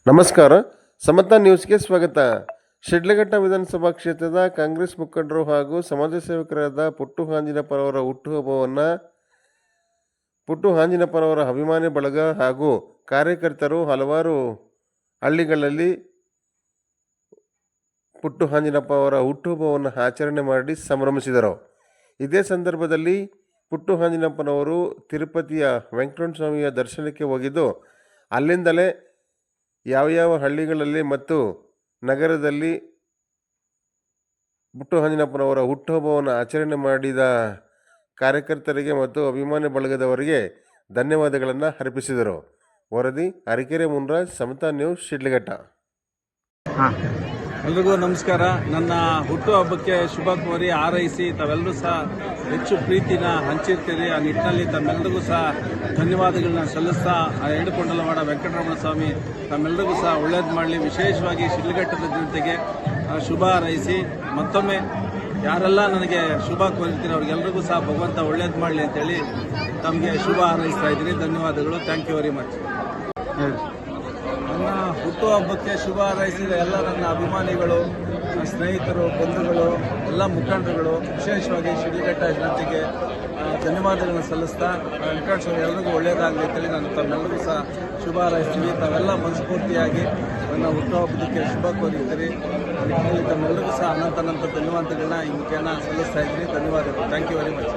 ನಮಸ್ಕಾರ. ಸಮತಾ ನ್ಯೂಸ್ಗೆ ಸ್ವಾಗತ. ಶಿಡ್ಲಘಟ್ಟ ವಿಧಾನಸಭಾ ಕ್ಷೇತ್ರದ ಕಾಂಗ್ರೆಸ್ ಮುಖಂಡರು ಹಾಗೂ ಸಮಾಜ ಸೇವಕರಾದ ಪುಟ್ಟು ಹಾಂಜಿನಪ್ಪನವರ ಹುಟ್ಟುಹಬ್ಬವನ್ನು ಪುಟ್ಟು ಹಾಂಜಿನಪ್ಪನವರ ಅಭಿಮಾನಿ ಬಳಗ ಹಾಗೂ ಕಾರ್ಯಕರ್ತರು ಹಲವಾರು ಹಳ್ಳಿಗಳಲ್ಲಿ ಪುಟ್ಟು ಹಾಂಜಿನಪ್ಪ ಅವರ ಹುಟ್ಟುಹಬ್ಬವನ್ನು ಆಚರಣೆ ಮಾಡಿ ಸಂಭ್ರಮಿಸಿದರು. ಇದೇ ಸಂದರ್ಭದಲ್ಲಿ ಪುಟ್ಟು ಹಾಂಜಿನಪ್ಪನವರು ತಿರುಪತಿಯ ವೆಂಕಟರಮಣ ಸ್ವಾಮಿಯ ದರ್ಶನಕ್ಕೆ ಹೋಗಿದ್ದು, ಅಲ್ಲಿಂದಲೇ ಯಾವ ಹಳ್ಳಿಗಳಲ್ಲಿ ಮತ್ತು ನಗರದಲ್ಲಿ ಪುಟ್ಟು ಹಾಂಜಿನಪ್ಪನವರ ಹುಟ್ಟುಹಬ್ಬವನ್ನು ಆಚರಣೆ ಮಾಡಿದ ಕಾರ್ಯಕರ್ತರಿಗೆ ಮತ್ತು ಅಭಿಮಾನಿ ಬಳಗದವರಿಗೆ ಧನ್ಯವಾದಗಳನ್ನು ಅರ್ಪಿಸಿದರು. ವರದಿ ಅರಕೆರೆ ಮುನ್ರಾಜ್, ಸಮತಾ ನ್ಯೂಸ್, ಶಿಡ್ಲಘಟ್ಟ. ಎಲ್ರಿಗೂ ನಮಸ್ಕಾರ. ನನ್ನ ಹುಟ್ಟುಹಬ್ಬಕ್ಕೆ ಶುಭ ಕೋರಿ ಹಾರೈಸಿ ತಾವೆಲ್ಲರೂ ಸಹ ಹೆಚ್ಚು ಪ್ರೀತಿನ ಹಂಚಿರ್ತೀರಿ. ಆ ನಿಟ್ಟಿನಲ್ಲಿ ತಮ್ಮೆಲ್ಲರಿಗೂ ಸಹ ಧನ್ಯವಾದಗಳನ್ನ ಸಲ್ಲಿಸ್ತಾ ಎಡಕೊಂಡಲವಾಡ ವೆಂಕಟರಮಣ ಸ್ವಾಮಿ ತಮ್ಮೆಲ್ಲರಿಗೂ ಸಹ ಒಳ್ಳೇದು ಮಾಡಲಿ. ವಿಶೇಷವಾಗಿ ಶಿಡ್ಲಘಟ್ಟದ ಜನತೆಗೆ ಶುಭ ಹಾರೈಸಿ ಮತ್ತೊಮ್ಮೆ ಯಾರೆಲ್ಲ ನನಗೆ ಶುಭ ಕೋರಿರ್ತೀರಿ ಅವ್ರಿಗೆಲ್ರಿಗೂ ಸಹ ಭಗವಂತ ಒಳ್ಳೇದು ಮಾಡಲಿ ಅಂತೇಳಿ ತಮಗೆ ಶುಭ ಹಾರೈಸ್ತಾ ಇದ್ದೀನಿ. ಧನ್ಯವಾದಗಳು. Thank you very much. ನನ್ನ ಹುಟ್ಟುಹಬ್ಬಕ್ಕೆ ಶುಭ ಹಾರೈಸಿದ ಎಲ್ಲ ನನ್ನ ಅಭಿಮಾನಿಗಳು, ಸ್ನೇಹಿತರು, ಬಂಧುಗಳು, ಎಲ್ಲ ಮುಖಂಡರುಗಳು, ವಿಶೇಷವಾಗಿ ಶಿಡ್ಲಘಟ್ಟ ಜನತೆಗೆ ಧನ್ಯವಾದಗಳನ್ನು ಸಲ್ಲಿಸ್ತಾ ವೆಂಕಟೇಶ್ವರ ಸ್ವಾಮಿ ಎಲ್ಲರಿಗೂ ಒಳ್ಳೆಯದಾಗಲಿ ಅಂತೇಳಿ ನಾನು ತಮ್ಮೆಲ್ಲರಿಗೂ ಸಹ ಶುಭ ಹಾರೈಸ್ತೀವಿ. ತಾವೆಲ್ಲ ಮನಸ್ಫೂರ್ತಿಯಾಗಿ ನನ್ನ ಹುಟ್ಟುಹಬ್ಬಕ್ಕೆ ಶುಭ ಕೋರಿರ್ತೀರಿ. ತಮ್ಮೆಲ್ಲರಿಗೂ ಸಹ ಅನಂತ ಧನ್ಯವಾದಗಳನ್ನ ಈ ಮುಖೇನ ಸಲ್ಲಿಸ್ತಾ ಇದ್ದೀನಿ. ಧನ್ಯವಾದಗಳು. Thank you very much.